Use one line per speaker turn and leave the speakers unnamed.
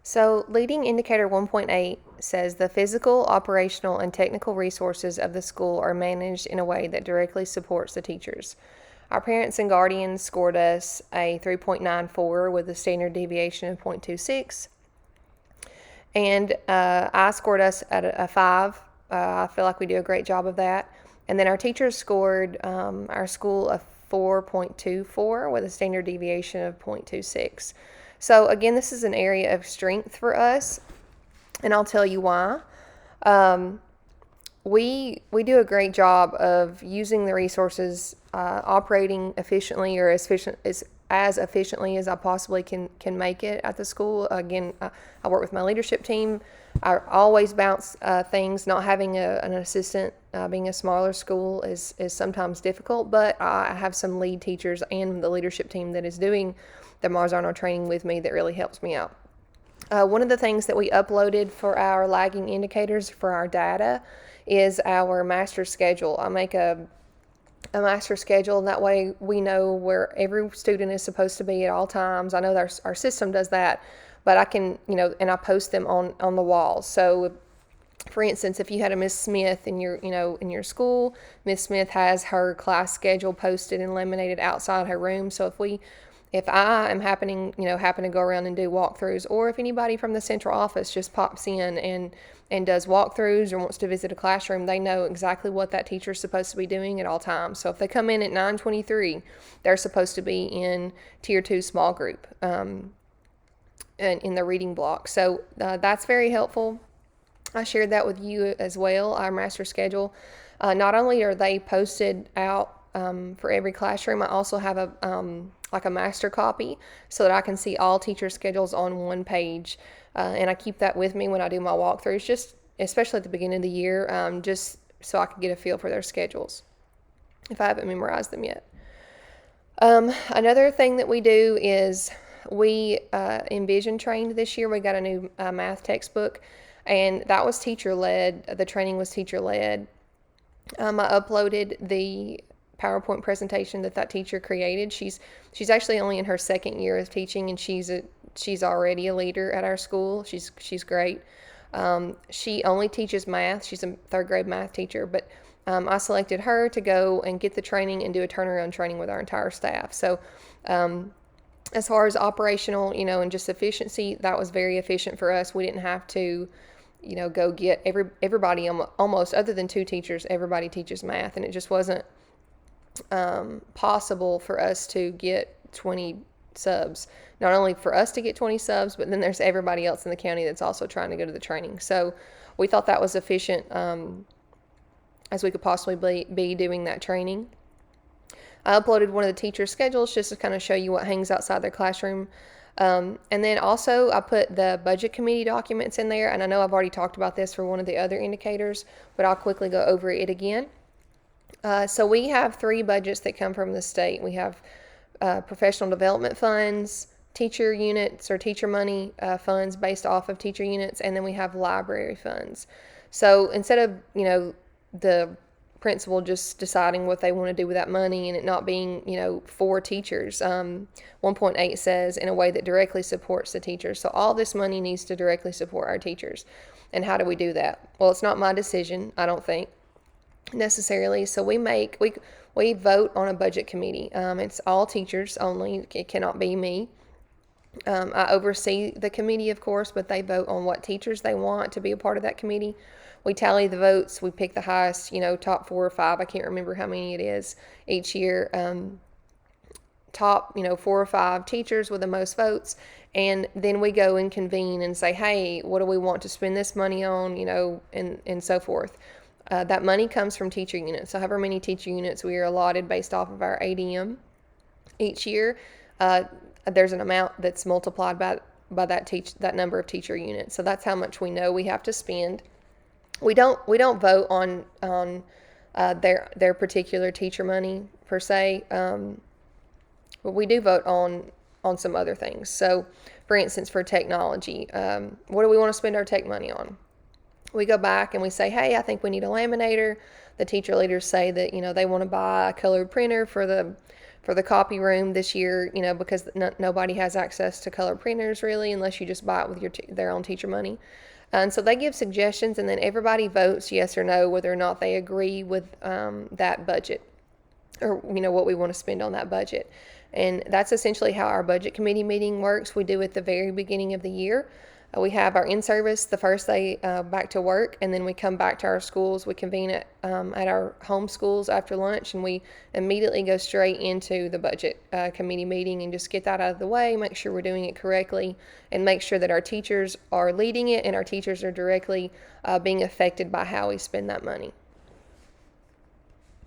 So, leading indicator 1.8 says the physical, operational, and technical resources of the school are managed in a way that directly supports the teachers. Our parents and guardians scored us a 3.94 with a standard deviation of 0.26, and I scored us at a 5. I feel like we do a great job of that. And then our teachers scored our school a 4.24 with a standard deviation of 0.26. So again, this is an area of strength for us, and I'll tell you why. Um, we do a great job of using the resources, operating efficiently, or as efficiently as I possibly can make it at the school. Again, I work with my leadership team. I always bounce things. Not having an assistant, being a smaller school is sometimes difficult, but I have some lead teachers and the leadership team that is doing the Mars Arnold training with me that really helps me out. One of the things that we uploaded for our lagging indicators for our data is our master schedule. I make a master schedule, and that way we know where every student is supposed to be at all times. I know our system does that, but I can, and I post them on the walls. So, for instance, if you had a Miss Smith in your school, Miss Smith has her class schedule posted and laminated outside her room. So if I am happen to go around and do walkthroughs, or if anybody from the central office just pops in and does walkthroughs or wants to visit a classroom, they know exactly what that teacher is supposed to be doing at all times. So if they come in at 9:23, they're supposed to be in Tier 2 small group and in the reading block. So that's very helpful. I shared that with you as well, our master schedule. Not only are they posted out for every classroom, I also have a master copy so that I can see all teacher schedules on one page. And I keep that with me when I do my walkthroughs, just especially at the beginning of the year, just so I can get a feel for their schedules if I haven't memorized them yet. Another thing that we do is we Envision trained this year. We got a new math textbook, and that was teacher-led. The training was teacher-led. I uploaded the PowerPoint presentation that teacher created. She's actually only in her second year of teaching, and she's already a leader at our school. She's great. She only teaches math. She's a third grade math teacher, but I selected her to go and get the training and do a turnaround training with our entire staff. So as far as operational, and just efficiency, that was very efficient for us. We didn't have to go get everybody, almost, other than 2 teachers, everybody teaches math, and it just wasn't possible for us to get 20 subs. Not only for us to get 20 subs, but then there's everybody else in the county that's also trying to go to the training. So we thought that was efficient as we could possibly be doing that training. I uploaded one of the teachers' schedules just to kind of show you what hangs outside their classroom. And then also I put the budget committee documents in there, and I know I've already talked about this for one of the other indicators, but I'll quickly go over it again. So we have 3 budgets that come from the state. We have professional development funds, teacher units or teacher money funds based off of teacher units, and then we have library funds. So instead of, the principal just deciding what they want to do with that money and it not being, for teachers, 1.8 says in a way that directly supports the teachers. So all this money needs to directly support our teachers. And how do we do that? Well, it's not my decision, I don't think, necessarily. So we vote on a budget committee. It's all teachers only. It cannot be me. I oversee the committee, of course, but they vote on what teachers they want to be a part of that committee. We tally the votes. We pick the highest, top 4 or 5. I can't remember how many it is each year. Top, 4 or 5 teachers with the most votes. And then we go and convene and say, hey, what do we want to spend this money on, and so forth. That money comes from teacher units. So however many teacher units we are allotted based off of our ADM each year, there's an amount that's multiplied by that number of teacher units. So that's how much we know we have to spend. We don't vote on their particular teacher money per se, but we do vote on some other things. So, for instance, for technology, what do we want to spend our tech money on? We go back and we say, hey, I think we need a laminator. The teacher leaders say that they want to buy a colored printer for For the copy room this year, because nobody has access to color printers really, unless you just buy it with their own teacher money. And so they give suggestions, and then everybody votes yes or no whether or not they agree with that budget, or what we want to spend on that budget. And that's essentially how our budget committee meeting works. We do it at the very beginning of the year. We have our in-service the first day back to work, and then we come back to our schools. We convene at our home schools after lunch, and we immediately go straight into the budget committee meeting and just get that out of the way, make sure we're doing it correctly, and make sure that our teachers are leading it and our teachers are directly being affected by how we spend that money.